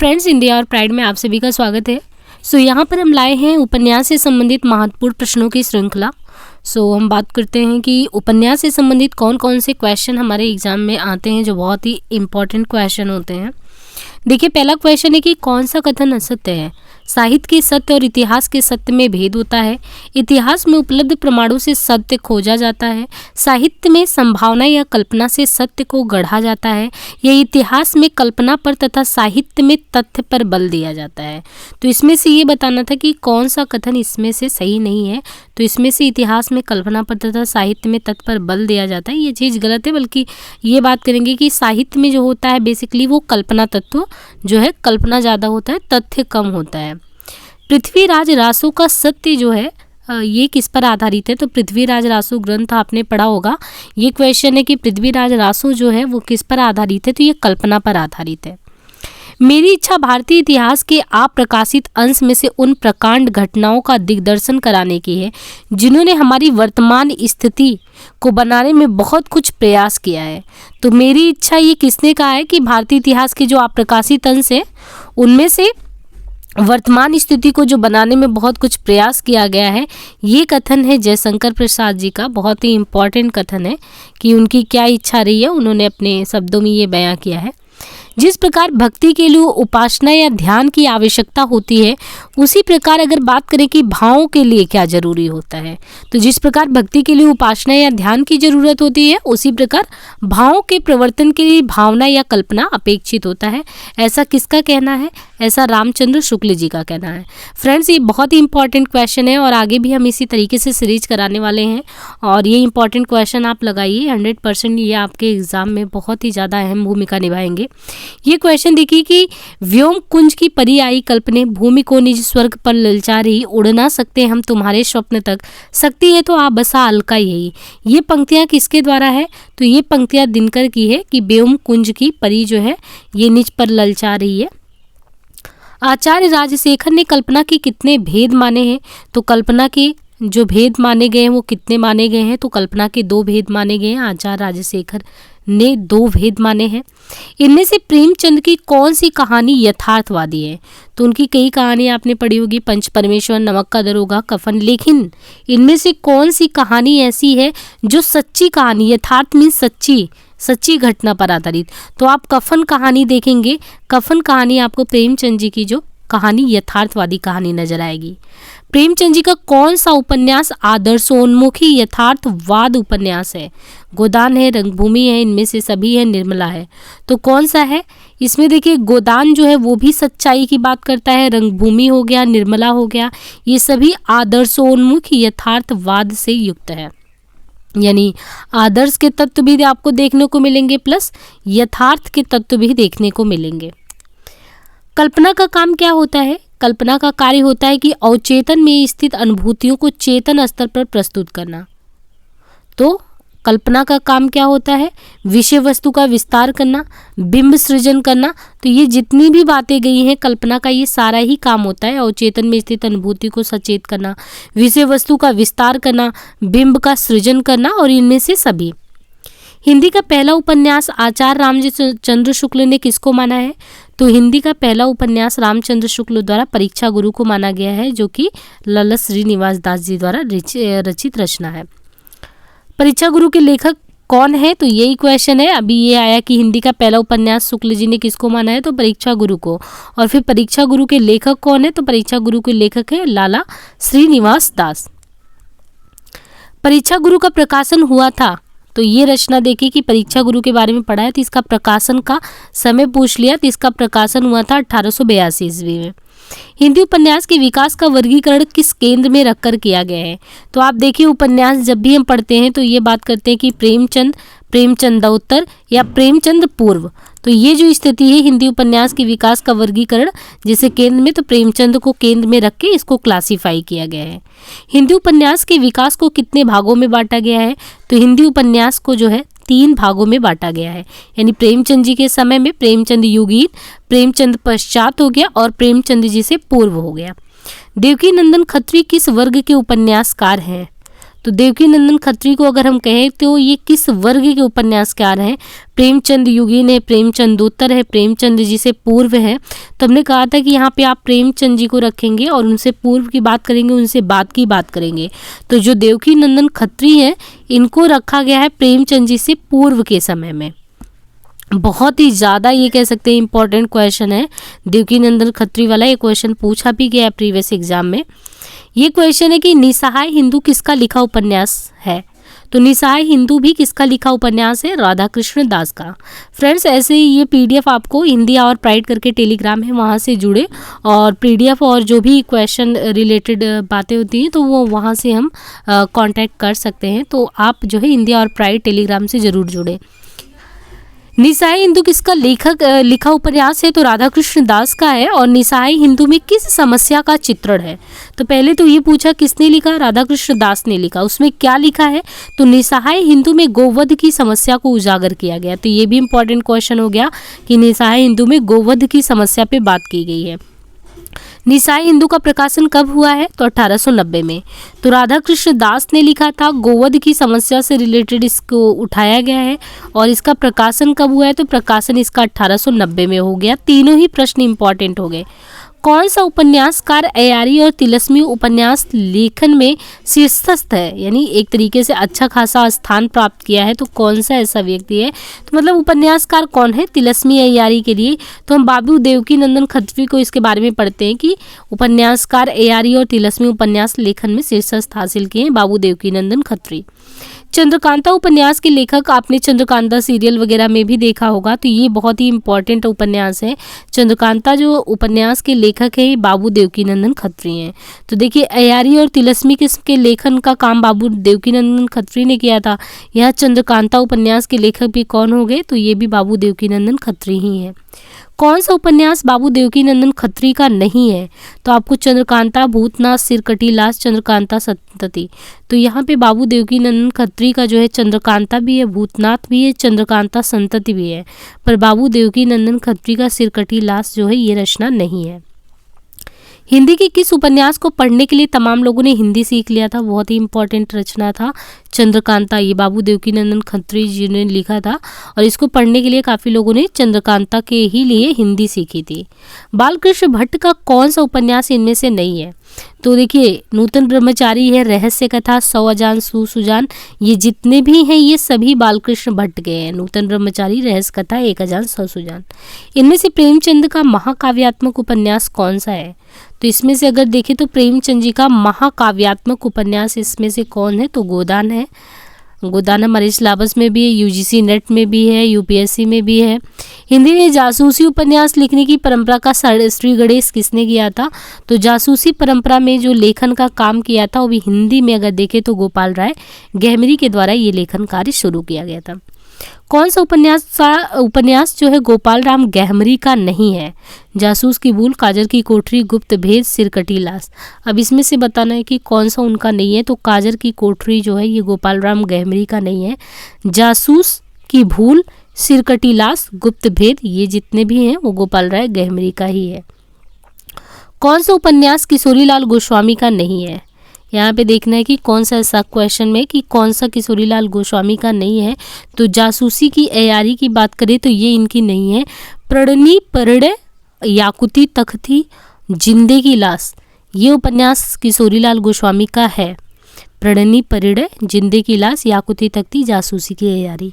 Friends, India और pride में आप सभी का स्वागत है। यहाँ पर हम लाए हैं उपन्यास से संबंधित महत्वपूर्ण प्रश्नों की श्रृंखला। हम बात करते हैं कि उपन्यास से संबंधित कौन कौन से क्वेश्चन हमारे एग्जाम में आते हैं जो बहुत ही इम्पोर्टेंट क्वेश्चन होते हैं। देखिए, पहला क्वेश्चन है कि कौन सा कथन असत्य है। साहित्य के सत्य और इतिहास के सत्य में भेद होता है। इतिहास में उपलब्ध प्रमाणों से सत्य खोजा जाता है। साहित्य में संभावना या कल्पना से सत्य को गढ़ा जाता है। यह इतिहास में कल्पना पर तथा साहित्य में तथ्य पर बल दिया जाता है। तो इसमें से ये बताना था कि कौन सा कथन इसमें से सही नहीं है। तो इसमें से इतिहास में कल्पना पर तथा साहित्य में तथ्य पर बल दिया जाता है, ये चीज़ गलत है। बल्कि ये बात करेंगे कि साहित्य में जो होता है बेसिकली वो कल्पना तत्व जो है, कल्पना ज़्यादा होता है, तथ्य कम होता है। पृथ्वीराज रासो का सत्य जो है ये किस पर आधारित है। तो पृथ्वीराज रासो ग्रंथ आपने पढ़ा होगा। ये क्वेश्चन है कि पृथ्वीराज रासो जो है वो किस पर आधारित है। तो ये कल्पना पर आधारित है। मेरी इच्छा भारतीय इतिहास के अप्रकाशित अंश में से उन प्रकांड घटनाओं का दिग्दर्शन कराने की है जिन्होंने हमारी वर्तमान स्थिति को बनाने में बहुत कुछ प्रयास किया है। तो मेरी इच्छा ये किसने कहा है कि भारतीय इतिहास के जो अप्रकाशित अंश है उनमें से वर्तमान स्थिति को जो बनाने में बहुत कुछ प्रयास किया गया है। ये कथन है जयशंकर प्रसाद जी का। बहुत ही इम्पॉर्टेंट कथन है कि उनकी क्या इच्छा रही है, उन्होंने अपने शब्दों में ये बयां किया है। जिस प्रकार भक्ति के लिए उपासना या ध्यान की आवश्यकता होती है, उसी प्रकार अगर बात करें कि भावों के लिए क्या जरूरी होता है, तो जिस प्रकार भक्ति के लिए उपासना या ध्यान की जरूरत होती है, उसी प्रकार भावों के प्रवर्तन के लिए भावना या कल्पना अपेक्षित होता है। ऐसा किसका कहना है? ऐसा रामचंद्र शुक्ल जी का कहना है। फ्रेंड्स, ये बहुत ही इंपॉर्टेंट क्वेश्चन है और आगे भी हम इसी तरीके से सीरीज कराने वाले हैं। और ये इंपॉर्टेंट क्वेश्चन आप लगाइए, 100% ये आपके एग्जाम में बहुत ही ज़्यादा अहम भूमिका निभाएंगे। ये क्वेश्चन देखिए कि व्योम कुंज की परी आई कल्पने, भूमि को निज स्वर्ग पर ललचा रही, उड़ ना सकते हम तुम्हारे स्वप्न तक, सकती है तो आप बसा अलका यही। ये पंक्तियां किसके द्वारा है? तो ये पंक्तियां दिनकर की है कि व्योम कुंज की परी जो है ये निज पर ललचा रही है। आचार्य राजशेखर ने कल्पना के कितने भेद माने हैं? तो कल्पना के जो भेद माने गए हैं वो कितने माने गए हैं? तो कल्पना के 2 भेद माने गए हैं। आचार्य राजशेखर ने 2 भेद माने हैं। इनमें से प्रेमचंद की कौन सी कहानी यथार्थवादी है? तो उनकी कई कहानी आपने पढ़ी होगी, पंच परमेश्वर, नमक का दरोगा, कफन। लेकिन इनमें से कौन सी कहानी ऐसी है जो सच्ची कहानी, यथार्थ मीन सच्ची घटना पर आधारित? तो आप कफन कहानी देखेंगे। कफन कहानी आपको प्रेमचंद जी की जो कहानी यथार्थवादी कहानी नजर आएगी। प्रेमचंद जी का कौन सा उपन्यास आदर्शोन्मुखी यथार्थवाद उपन्यास है? गोदान है, रंगभूमि है, इनमें से सभी है, निर्मला है। तो कौन सा है? इसमें देखिए, गोदान जो है वो भी सच्चाई की बात करता है, रंगभूमि हो गया, निर्मला हो गया, ये सभी आदर्शोन्मुखी यथार्थवाद से युक्त है। यानी आदर्श के तत्व भी आपको देखने को मिलेंगे प्लस यथार्थ के तत्व भी देखने को मिलेंगे। कल्पना का काम क्या होता है? कल्पना का कार्य होता है कि अवचेतन में स्थित अनुभूतियों को चेतन स्तर पर प्रस्तुत करना। तो कल्पना का काम क्या होता है? विषय वस्तु का विस्तार करना, बिंब सृजन करना। तो ये जितनी भी बातें गई हैं कल्पना का, ये सारा ही काम होता है अवचेतन में स्थित अनुभूति को सचेत करना, विषय वस्तु का विस्तार करना, बिंब का सृजन करना, और इनमें से सभी। हिंदी का पहला उपन्यास आचार्य रामचंद्र शुक्ल ने किसको माना है? तो हिंदी का पहला उपन्यास रामचंद्र शुक्ल द्वारा परीक्षा गुरु को माना गया है, जो कि ललित श्रीनिवास दास जी द्वारा रचित रचना है। परीक्षा गुरु के लेखक कौन है? तो यही क्वेश्चन है। अभी ये आया कि हिंदी का पहला उपन्यास शुक्ल जी ने किसको माना है? तो परीक्षा गुरु को। और फिर परीक्षा गुरु के लेखक कौन है? तो परीक्षा गुरु के लेखक है लाला श्रीनिवास दास। परीक्षा गुरु का प्रकाशन हुआ था, तो ये रचना देखिए कि परीक्षा गुरु के बारे में पढ़ा है, तो इसका प्रकाशन का समय पूछ लिया, तो इसका प्रकाशन हुआ था 1882 ईस्वी में। हिंदी उपन्यास के विकास का वर्गीकरण किस केंद्र में रखकर किया गया है? तो आप देखिए, उपन्यास जब भी हम पढ़ते हैं तो ये बात करते हैं कि प्रेमचंद, प्रेमचंदोत्तर या प्रेमचंद पूर्व। तो ये जो स्थिति है हिंदी उपन्यास के विकास का वर्गीकरण जिसे केंद्र में, तो प्रेमचंद को केंद्र में रख के इसको क्लासिफाई किया गया है। हिंदी उपन्यास के विकास को कितने भागों में बांटा गया है? तो हिंदी उपन्यास को जो है 3 भागों में बांटा गया है। यानी प्रेमचंद जी के समय में प्रेमचंद युगीन, प्रेमचंद पश्चात हो गया और प्रेमचंद जी से पूर्व हो गया। देवकी नंदन खत्री किस वर्ग के उपन्यासकार हैं? तो देवकीनंदन खत्री को अगर हम कहें तो ये किस वर्ग के उपन्यासकार हैं? प्रेमचंद युगीन है, प्रेमचंदोत्तर है, प्रेमचंद जी से पूर्व है। तो हमने कहा था कि यहाँ पे आप प्रेमचंद जी को रखेंगे और उनसे पूर्व की बात करेंगे, उनसे बाद की बात करेंगे। तो जो देवकीनंदन खत्री हैं इनको रखा गया है प्रेमचंद जी से पूर्व के समय में। बहुत ही ज़्यादा ये कह सकते हैं इंपॉर्टेंट क्वेश्चन है देवकीनंदन खत्री वाला। ये क्वेश्चन पूछा भी गया है प्रीवियस एग्जाम में। ये क्वेश्चन है कि निसहाय हिंदू किसका लिखा उपन्यास है? तो निसहाय हिंदू भी किसका लिखा उपन्यास है? राधा कृष्ण दास का। फ्रेंड्स, ऐसे ही ये पीडीएफ आपको हिंदी और प्राइड करके टेलीग्राम है, वहाँ से जुड़े और पीडीएफ और जो भी क्वेश्चन रिलेटेड बातें होती हैं तो वो वहाँ से हम कांटेक्ट कर सकते हैं। तो आप जो है हिंदी और प्राइड टेलीग्राम से ज़रूर जुड़े। निसहाय हिंदू किसका लिखा उपन्यास है? तो राधा कृष्ण दास का है। और निसहाय हिंदू में किस समस्या का चित्रण है? तो पहले तो ये पूछा किसने लिखा? राधा कृष्ण दास ने लिखा। उसमें क्या लिखा है? तो निसहाय हिंदू में गोवध की समस्या को उजागर किया गया। तो ये भी इंपॉर्टेंट क्वेश्चन हो गया कि निसहाय हिंदू में गोवध की समस्या पे बात की गई है। निसहाय हिंदू का प्रकाशन कब हुआ है? तो 1890 में। तो राधा कृष्ण दास ने लिखा था, गोवध की समस्या से रिलेटेड इसको उठाया गया है। और इसका प्रकाशन कब हुआ है? तो प्रकाशन इसका 1890 में हो गया। तीनों ही प्रश्न इंपॉर्टेंट हो गए। कौन सा उपन्यासकार अयारी और तिलस्मी उपन्यास लेखन में शीर्षस्थ है, यानी एक तरीके से अच्छा खासा स्थान प्राप्त किया है? तो कौन सा ऐसा व्यक्ति है? तो मतलब उपन्यासकार कौन है तिलस्मी अयारी के लिए? तो हम बाबू देवकीनंदन खत्री को इसके बारे में पढ़ते हैं कि उपन्यासकार अयारी और तिलस्मी उपन्यास लेखन में शीर्षस्थ हासिल किए हैं बाबू देवकीनंदन खत्री। चंद्रकांता उपन्यास के लेखक आपने चंद्रकांता सीरियल वगैरह में भी देखा होगा। तो ये बहुत ही इंपॉर्टेंट उपन्यास है। चंद्रकांता जो उपन्यास के लेखक है बाबू देवकीनंदन खत्री हैं। तो देखिए अयारी और तिलस्मी के लेखन का काम बाबू देवकीनंदन खत्री ने किया था। यहाँ चंद्रकांता उपन्यास के लेखक भी कौन हो गए? तो ये भी बाबू देवकीनंदन खत्री ही हैं। कौन सा उपन्यास बाबू देवकीनंदन खत्री का नहीं है? तो आपको चंद्रकांता, भूतनाथ, सिरकटी लाश, चंद्रकांता संतति। तो यहाँ पे बाबू देवकीनंदन खत्री का जो है चंद्रकांता भी है, भूतनाथ भी है, चंद्रकांता संतति भी है, पर बाबू देवकीनंदन खत्री का सिरकटी लाश जो है ये रचना नहीं है। हिंदी के किस उपन्यास को पढ़ने के लिए तमाम लोगों ने हिंदी सीख लिया था? बहुत ही इंपॉर्टेंट रचना था चंद्रकांता। ये बाबू देवकीनंदन खत्री जी ने लिखा था और इसको पढ़ने के लिए काफ़ी लोगों ने चंद्रकांता के ही लिए हिंदी सीखी थी। बालकृष्ण भट्ट का कौन सा उपन्यास इनमें से नहीं है? तो देखिए नूतन ब्रह्मचारी है, रहस्य कथा, 100 अजान सुजान, ये जितने भी हैं ये सभी बालकृष्ण भट्ट के हैं। नूतन ब्रह्मचारी, रहस्य कथा, 1 अजान 100 सुजान। इनमें से प्रेमचंद का महाकाव्यात्मक उपन्यास कौन सा है? तो इसमें से अगर देखें तो प्रेमचंद जी का महाकाव्यात्मक उपन्यास इसमें से कौन है? तो गोदान है। गोदान हमारे सिलेबस में भी है, यूजीसी नेट में भी है, यूपीएससी में भी है। हिंदी में जासूसी उपन्यास लिखने की परंपरा का श्री गणेश किसने किया था? तो जासूसी परंपरा में जो लेखन का काम किया था वो भी हिंदी में अगर देखें तो गोपाल राय गहमरी के द्वारा ये लेखन कार्य शुरू किया गया था। कौन सा उपन्यास जो है गोपाल राम गहमरी का नहीं है? जासूस की भूल, काजर की कोठरी, गुप्त भेद, सिरकटी लाश। अब इसमें से बताना है कि कौन सा उनका नहीं है। तो काजर की कोठरी जो है ये गोपाल राम गहमरी का नहीं है। जासूस की भूल, सिरकटी लाश, गुप्त भेद, ये जितने भी हैं वो गोपाल राय गहमरी का ही है। कौन सा उपन्यास किशोरीलाल गोस्वामी का नहीं है? यहाँ पे देखना है कि कौन सा ऐसा क्वेश्चन में कि कौन सा किशोरीलाल गोस्वामी का नहीं है। तो जासूसी की अयारी की बात करें तो ये इनकी नहीं है। प्रणनी परिणय, याकुती तख्ती, जिंदे की लाश, ये उपन्यास किशोरीलाल गोस्वामी का है। प्रणनी परिणय, जिंदे की लाश, याकुती तख्ती, जासूसी की अयारी।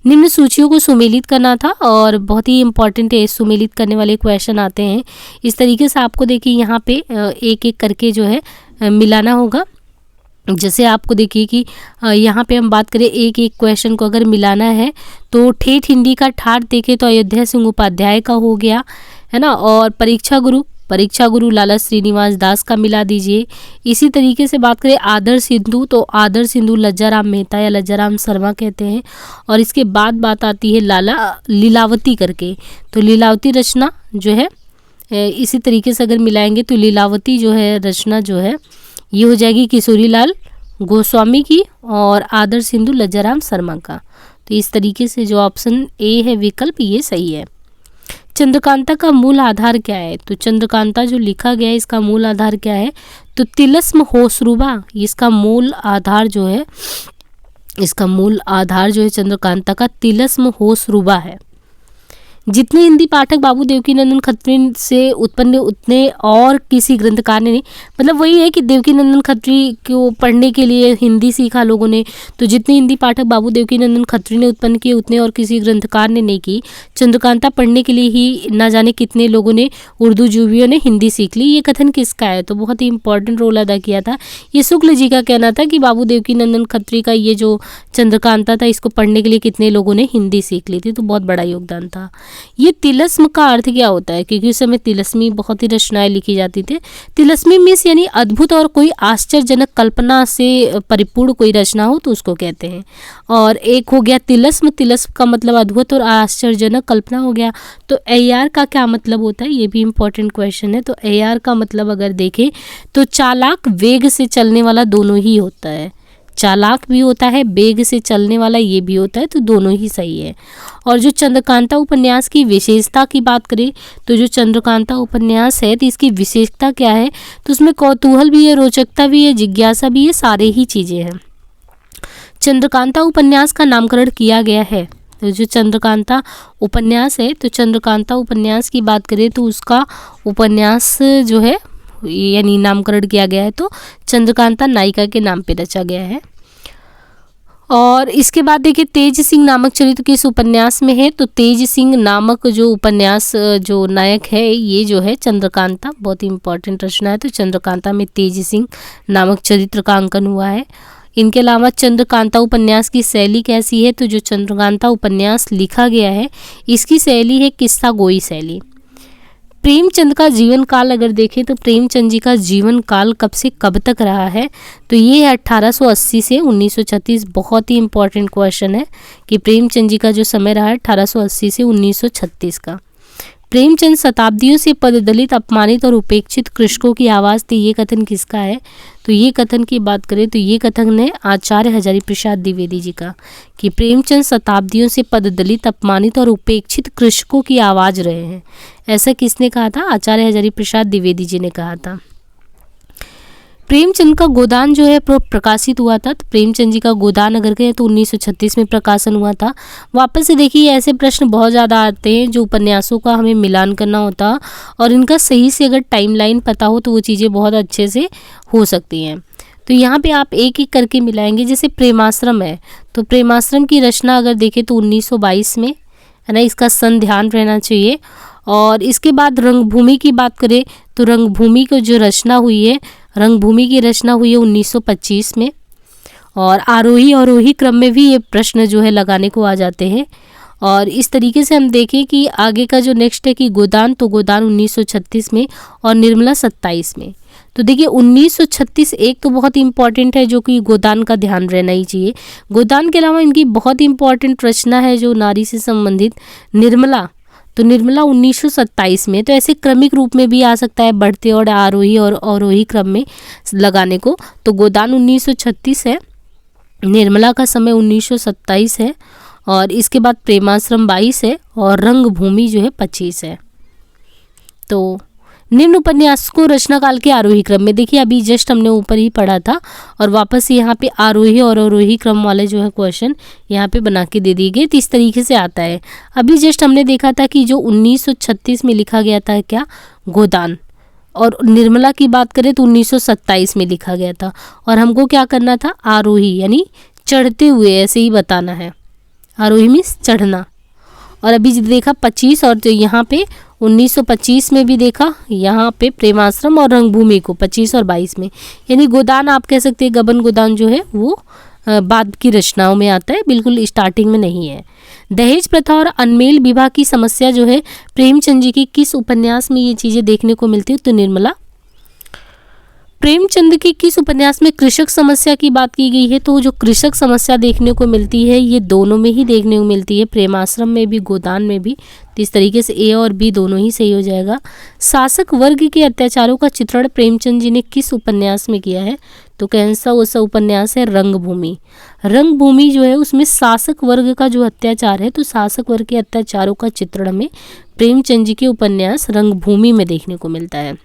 निम्न सूचियों को सुमेलित करना था और बहुत ही इंपॉर्टेंट है, सुमेलित करने वाले क्वेश्चन आते हैं इस तरीके से। आपको देखिए यहाँ पे एक एक करके जो है मिलाना होगा। जैसे आपको देखिए कि यहाँ पे हम बात करें एक एक क्वेश्चन को अगर मिलाना है तो ठेठ हिंदी का ठाठ देखें तो अयोध्या सिंह उपाध्याय का हो गया है ना। और परीक्षा गुरु लाला श्रीनिवास दास का मिला दीजिए। इसी तरीके से बात करें आदर्श हिंदू तो आदर्श हिंदू लज्जाराम मेहता या लज्जाराम शर्मा कहते हैं। और इसके बाद बात आती है लीलावती करके। तो लीलावती रचना जो है इसी तरीके से अगर मिलाएंगे तो लीलावती जो है रचना जो है ये हो जाएगी किशोरीलाल गोस्वामी की और आदर्श हिंदू लज्जाराम शर्मा का। तो इस तरीके से जो ऑप्शन ए है विकल्प ये सही है। चंद्रकांता का मूल आधार क्या है? तो चंद्रकांता जो लिखा गया है इसका मूल आधार क्या है? तो तिलस्म होसरुबा, इसका मूल आधार जो है, इसका मूल आधार जो है चंद्रकांता का तिलस्म होसरुबा है। जितने हिंदी पाठक बाबू देवकीनंदन खत्री से उत्पन्न उतने और किसी ग्रंथकार ने नहीं, मतलब वही है कि देवकीनंदन खत्री को पढ़ने के लिए हिंदी सीखा लोगों ने, तो जितने हिंदी पाठक बाबू देवकीनंदन खत्री ने उत्पन्न किए उतने और किसी ग्रंथकार ने नहीं की। चंद्रकांता पढ़ने के लिए ही ना जाने कितने लोगों ने, उर्दू जूबियों ने हिंदी सीख ली। ये कथन किसका है? तो बहुत ही इंपॉर्टेंट रोल अदा किया था। ये शुक्ल जी का कहना था कि बाबू देवकीनंदन खत्री का ये जो चंद्रकांता था इसको पढ़ने के लिए कितने लोगों ने हिंदी सीख ली थी, तो बहुत बड़ा योगदान था। ये तिलस्म का अर्थ क्या होता है? क्योंकि उस समय तिलस्मी बहुत ही रचनाएं लिखी जाती थी। तिलस्मी मीन्स यानी अद्भुत और कोई आश्चर्यजनक कल्पना से परिपूर्ण कोई रचना हो तो उसको कहते हैं। और एक हो गया तिलस्म, तिलस्म का मतलब अद्भुत और आश्चर्यजनक कल्पना हो गया। तो ऐयार का क्या मतलब होता है? ये भी इंपॉर्टेंट क्वेश्चन है। तो ऐयार का मतलब अगर देखें तो चालाक, वेग से चलने वाला दोनों ही होता है। चालाक भी होता है, वेग से चलने वाला ये भी होता है, तो दोनों ही सही है। और जो चंद्रकांता उपन्यास की विशेषता की बात करें तो जो चंद्रकांता उपन्यास है तो इसकी विशेषता क्या है? तो उसमें कौतूहल भी है, रोचकता भी है, जिज्ञासा भी है, सारे ही चीज़ें हैं। चंद्रकांता उपन्यास का नामकरण किया गया है। तो जो चंद्रकांता उपन्यास है, तो चंद्रकांता उपन्यास की बात करें तो उसका उपन्यास जो है यानी नामकरण किया गया है तो चंद्रकांता नायिका के नाम पे रचा गया है। और इसके बाद देखिए तेज सिंह नामक चरित्र किस उपन्यास में है? तो तेज सिंह नामक जो उपन्यास जो नायक है ये जो है चंद्रकांता, बहुत ही इंपॉर्टेंट रचना है। तो चंद्रकांता में तेज सिंह नामक चरित्र का अंकन हुआ है। इनके अलावा चंद्रकांता उपन्यास की शैली कैसी है? तो जो चंद्रकांता उपन्यास लिखा गया है इसकी शैली है किस्सा गोई शैली। प्रेमचंद का जीवन काल अगर देखें तो प्रेमचंद जी का जीवन काल कब से कब तक रहा है? तो ये है 1880 से 1936। बहुत ही इंपॉर्टेंट क्वेश्चन है कि प्रेमचंद जी का जो समय रहा है 1880 से 1936 का। प्रेमचंद शताब्दियों से पददलित, अपमानित और उपेक्षित कृषकों की आवाज़ थी। ये कथन किसका है? तो ये कथन की बात करें तो ये कथन है आचार्य हजारी प्रसाद द्विवेदी जी का, कि प्रेमचंद शताब्दियों से पददलित, अपमानित और उपेक्षित कृषकों की आवाज़ रहे हैं। ऐसा किसने कहा था? आचार्य हजारी प्रसाद द्विवेदी जी ने कहा था। प्रेमचंद का गोदान जो है प्रकाशित हुआ था। तो प्रेमचंद जी का गोदान अगर कहें तो 1936 में प्रकाशन हुआ था। वापस से देखिए ऐसे प्रश्न बहुत ज़्यादा आते हैं जो उपन्यासों का हमें मिलान करना होता और इनका सही से अगर टाइमलाइन पता हो तो वो चीज़ें बहुत अच्छे से हो सकती हैं। तो यहाँ पे आप एक एक करके मिलाएंगे। जैसे प्रेमाश्रम है तो प्रेमाश्रम की रचना अगर देखें तो 1922 में है ना, इसका सन ध्यान रहना चाहिए। और इसके बाद रंगभूमि की बात करें तो रंगभूमि की जो रचना हुई है, रंगभूमि की रचना हुई है 1925 में। और आरोही अवरोही क्रम में भी ये प्रश्न जो है लगाने को आ जाते हैं। और इस तरीके से हम देखें कि आगे का जो नेक्स्ट है कि गोदान, तो गोदान 1936 में और निर्मला 27 में। तो देखिए 1936 एक तो बहुत इंपॉर्टेंट है जो कि गोदान का ध्यान रहना ही चाहिए। गोदान के अलावा इनकी बहुत इंपॉर्टेंट रचना है जो नारी से संबंधित, निर्मला। तो निर्मला 1927 में। तो ऐसे क्रमिक रूप में भी आ सकता है, बढ़ते और आरोही और अवरोही क्रम में लगाने को। तो गोदान 1936 है, निर्मला का समय 1927 है और इसके बाद प्रेमाश्रम 22 है और रंगभूमि जो है 25 है। तो निम्न उपन्यास को रचना काल के आरोही क्रम में, देखिए अभी जस्ट हमने ऊपर ही पढ़ा था और वापस यहाँ पे आरोही और अवरोही क्रम वाले जो है क्वेश्चन यहाँ पे बना के दे दिए गए। तो इस तरीके से आता है। अभी जस्ट हमने देखा था कि जो 1936 में लिखा गया था क्या, गोदान, और निर्मला की बात करें तो 1927 में लिखा गया था। और हमको क्या करना था, आरोही यानी चढ़ते हुए ऐसे ही बताना है। आरोही मीन्स चढ़ना। और अभी देखा 25 और जो यहाँ पे 1925 में भी देखा, यहाँ पे प्रेमाश्रम और रंगभूमि को 25 और 22 में। यानी गोदान आप कह सकते हैं, गबन गोदान जो है वो बाद की रचनाओं में आता है, बिल्कुल स्टार्टिंग में नहीं है। दहेज प्रथा और अनमेल विवाह की समस्या जो है प्रेमचंद जी की किस उपन्यास में ये चीज़ें देखने को मिलती है, तो निर्मला। प्रेमचंद की किस उपन्यास में कृषक समस्या की बात की गई है, तो जो कृषक समस्या देखने को मिलती है ये दोनों में ही देखने को मिलती है, प्रेमाश्रम में भी गोदान में भी। तो इस तरीके से ए और बी दोनों ही सही हो जाएगा। शासक वर्ग के अत्याचारों का चित्रण प्रेमचंद जी ने किस उपन्यास में किया है, तो कौन सा उस उपन्यास है? रंगभूमि। रंगभूमि जो है उसमें शासक वर्ग का जो अत्याचार है, तो शासक वर्ग के अत्याचारों का चित्रण हमें प्रेमचंद जी के उपन्यास रंगभूमि में देखने को मिलता है।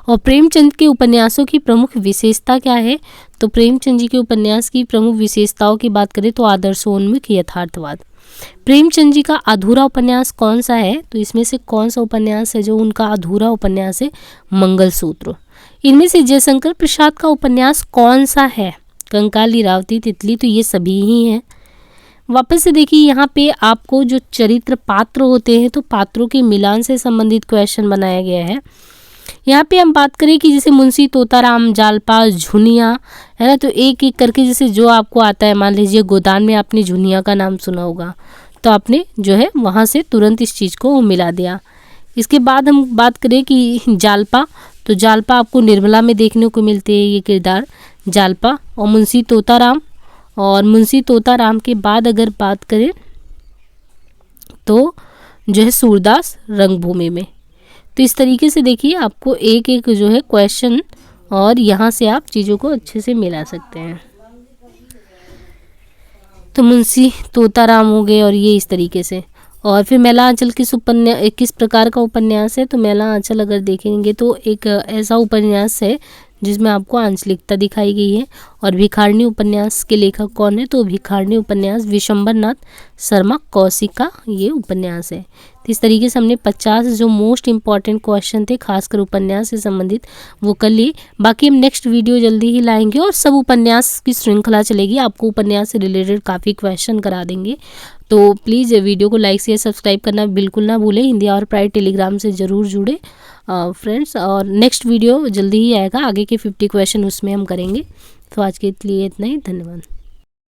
और प्रेमचंद के उपन्यासों की प्रमुख विशेषता क्या है? तो प्रेमचंद जी के उपन्यास की प्रमुख विशेषताओं की बात करें तो आदर्शोन्मुख यथार्थवाद। प्रेमचंद जी का अधूरा उपन्यास कौन सा है? तो इसमें से कौन सा उपन्यास है जो उनका अधूरा उपन्यास है? मंगलसूत्र। इनमें से जयशंकर प्रसाद का उपन्यास कौन सा है? कंकाल, लीलावती, तितली, तो ये सभी ही हैं। वापस से देखिए यहाँ पे आपको जो चरित्र पात्र होते हैं तो पात्रों के मिलान से संबंधित क्वेश्चन बनाया गया है। यहाँ पे हम बात करें कि जैसे मुंशी तोताराम, जालपा, झुनिया, है ना, तो एक एक करके जैसे जो आपको आता है, मान लीजिए गोदान में आपने झुनिया का नाम सुना होगा, तो आपने जो है वहाँ से तुरंत इस चीज़ को मिला दिया। इसके बाद हम बात करें कि जालपा, तो जालपा आपको निर्मला में देखने को मिलते हैं ये किरदार जालपा। और मुंशी तोताराम, और मुंशी तोताराम के बाद अगर बात करें तो जो है सूरदास रंगभूमि में। तो इस तरीके से देखिए आपको एक एक जो है क्वेश्चन, और यहाँ से आप चीज़ों को अच्छे से मिला सकते हैं। तो मुंशी तोताराम हो गए, और ये इस तरीके से। और फिर मैला आंचल किस प्रकार का उपन्यास है? तो मैला आंचल अगर देखेंगे तो एक ऐसा उपन्यास है जिसमें आपको आंचलिकता दिखाई गई है। और भिखारणी उपन्यास के लेखक कौन है? तो भिखारणी उपन्यास विशंबरनाथ शर्मा कौशिक का ये उपन्यास है। तो इस तरीके से हमने 50 जो मोस्ट इंपॉर्टेंट क्वेश्चन थे खासकर उपन्यास से संबंधित वो कर लिए। बाकी हम नेक्स्ट वीडियो जल्दी ही लाएंगे और सब उपन्यास की श्रृंखला चलेगी, आपको उपन्यास से रिलेटेड काफ़ी क्वेश्चन करा देंगे। तो प्लीज़ वीडियो को लाइक शेयर सब्सक्राइब करना बिल्कुल ना भूलें। हिंदी और प्राइड टेलीग्राम से ज़रूर जुड़े फ्रेंड्स। और नेक्स्ट वीडियो जल्दी ही आएगा, आगे के 50 क्वेश्चन उसमें हम करेंगे। तो आज के लिए इतना ही, धन्यवाद।